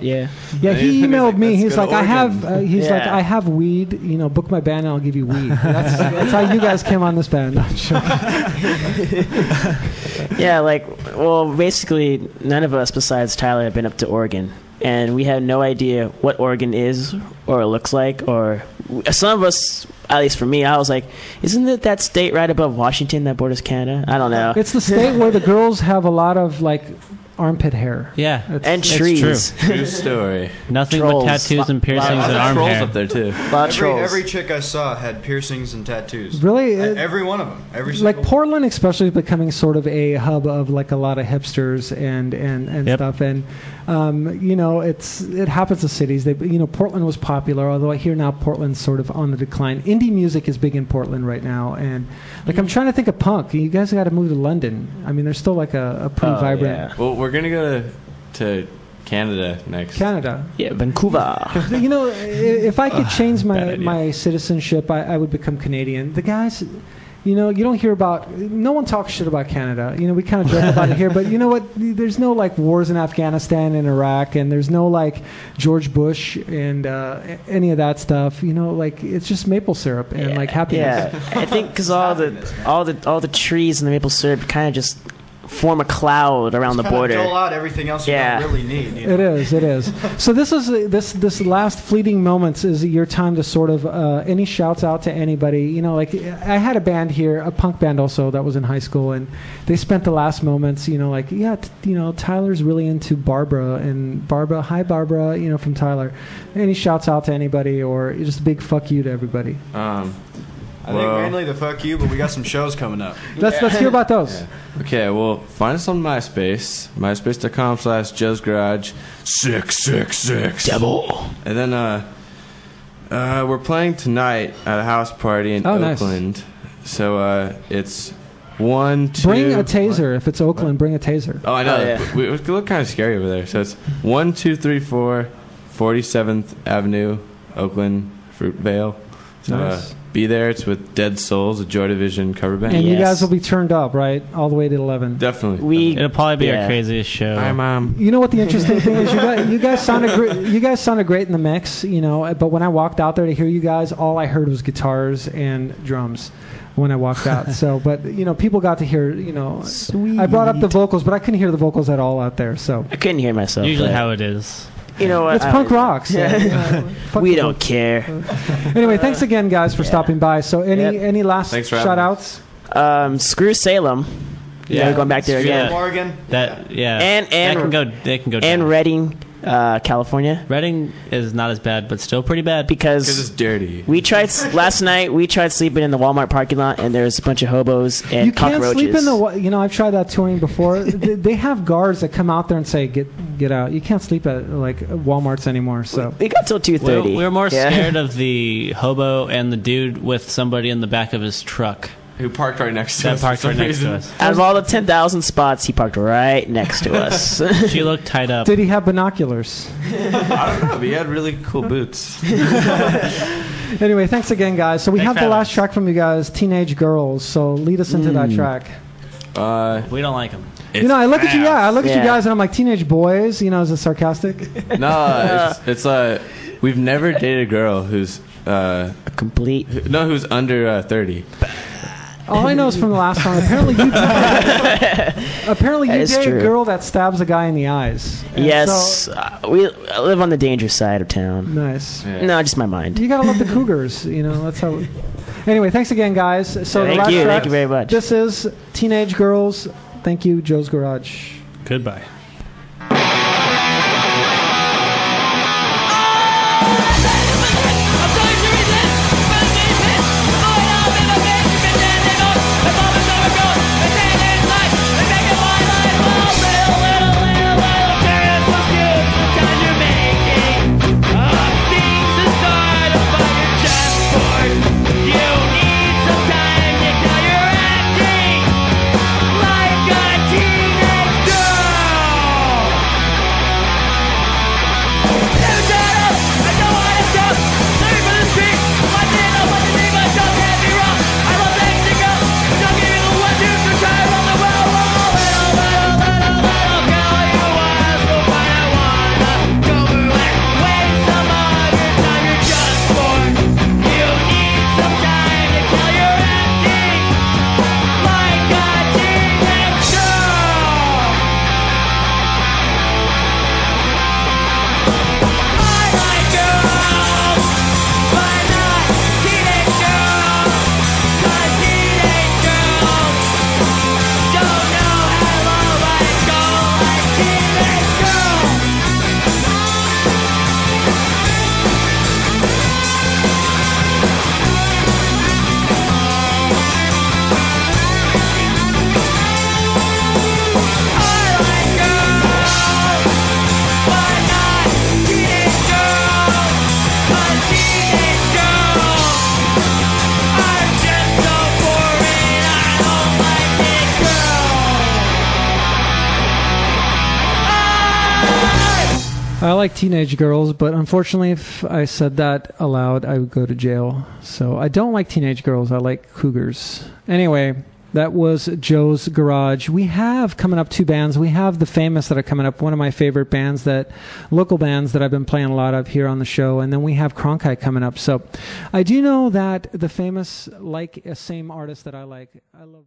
Yeah. Yeah, he emailed me. He's "Let's like, go to Oregon." he's like, Yeah. I have weed. You know, book my band and I'll give you weed. That's how you guys came on this band. I'm sure. Yeah, well, basically, none of us besides Tyler have been up to Oregon. And we had no idea what Oregon is or it looks like. Or some of us, at least for me, I was like, isn't it that state right above Washington that borders Canada? I don't know. It's the state where the girls have a lot of armpit hair. Yeah. And It's trees. True story. Nothing Trolls. but tattoos and piercings and arm Trolls hair. up there too. A lot of trolls. Every chick I saw had piercings and tattoos. Really? Every one of them. Every Like single Portland, especially, is becoming sort of a hub of a lot of hipsters and Yep. stuff. And it happens to cities. Portland was popular, although I hear now Portland's sort of on the decline. Indie music is big in Portland right now, and I'm trying to think of punk. You guys got to move to London. I mean, there's still a pretty vibrant Yeah. Well, we're gonna go to Canada next. Canada. Yeah, Vancouver. If I could change bad idea. my citizenship, I would become Canadian. The guys, you don't hear about. No one talks shit about Canada. We kind of joke about it here, but you know what? There's no wars in Afghanistan and Iraq, and there's no George Bush and any of that stuff. It's just maple syrup and happiness. Yeah, I think because all the trees and the maple syrup kind of just form a cloud around the border. Dole out everything else you Yeah. don't really need. It is. So this last fleeting moments is your time to sort of any shouts out to anybody. I had a band here, a punk band also that was in high school, and they spent the last moments. Tyler's really into Barbara, and Barbara, hi Barbara, from Tyler. Any shouts out to anybody, or just a big fuck you to everybody. I think mainly the fuck you, but we got some shows coming up. Let's hear about those. Okay, well, find us on MySpace, myspace.com/Joe's Garage 666. Devil. And then we're playing tonight at a house party in Oh, nice. Oakland. So it's 1, 2. Bring a taser. If it's Oakland, bring a taser. Oh, I know. Oh, yeah. We look kind of scary over there. So it's 1, 2, 3, 4, 47th Avenue, Oakland, Fruitvale. So Nice. be there. It's with Dead Souls, a Joy Division cover band. And you Yes. guys will be turned up, right? All the way to 11. Definitely. It'll probably be Yeah. our craziest show. Hi, Mom. You know what the interesting thing is? You guys sounded great. You guys sounded great in the mix, But when I walked out there to hear you guys, all I heard was guitars and drums when I walked out. So, but people got to hear. Sweet. I brought up the vocals, but I couldn't hear the vocals at all out there. So I couldn't hear myself. Usually but how it is. you know what? it's punk rock. So, fuck We the don't care. vocals. Anyway, thanks again, guys, for stopping by. So, any last Thanks for shout having outs? Screw Salem. Yeah. We're going back there Screw again. that. Morgan. And And that can go. They can go. And down. Reading, California, Reading is not as bad, but still pretty bad. Because because it's dirty. we tried last night. We tried sleeping in the Walmart parking lot, and there's a bunch of hobos and You can't cockroaches. sleep in the. I've tried that touring before. They have guards that come out there and say, "Get out." You can't sleep at WalMarts anymore. So. We got till 2:30. We were more Yeah. scared of the hobo and the dude with somebody in the back of his truck Who parked right next to that us. parked for right some next to reason. us. Out of all the 10,000 spots, he parked right next to us. She looked tied up. Did he have binoculars? I don't know, but he had really cool boots. Anyway, thanks again, guys. So we Thanks have for the having last us. track from you guys, Teenage Girls. So lead us into that track. We don't like him. I look at you. Yeah, I look at you Yeah. guys, and I'm like, teenage boys. Is it sarcastic? No, it's we've never dated a girl who's Complete. who's under 30. All I know is from the last song. Apparently, you That is date a true. girl that stabs a guy in the eyes. And Yes, so- I live on the dangerous side of town. nice. Yeah. No, just my mind. You gotta love the Cougars. That's how. Anyway, thanks again, guys. So the Thank last you. track, Thank you very much. This is Teenage Girls. Thank you, Joe's Garage. Goodbye. Like a teenage girl. I like teenage girls, but unfortunately, if I said that aloud, I would go to jail. So I don't like teenage girls. I like cougars. Anyway, that was Joe's Garage. We have coming up 2 bands. We have The Famous that are coming up, one of my favorite bands, local bands that I've been playing a lot of here on the show. And then we have Cronkite coming up. So I do know that The Famous like a same artist that I like. I love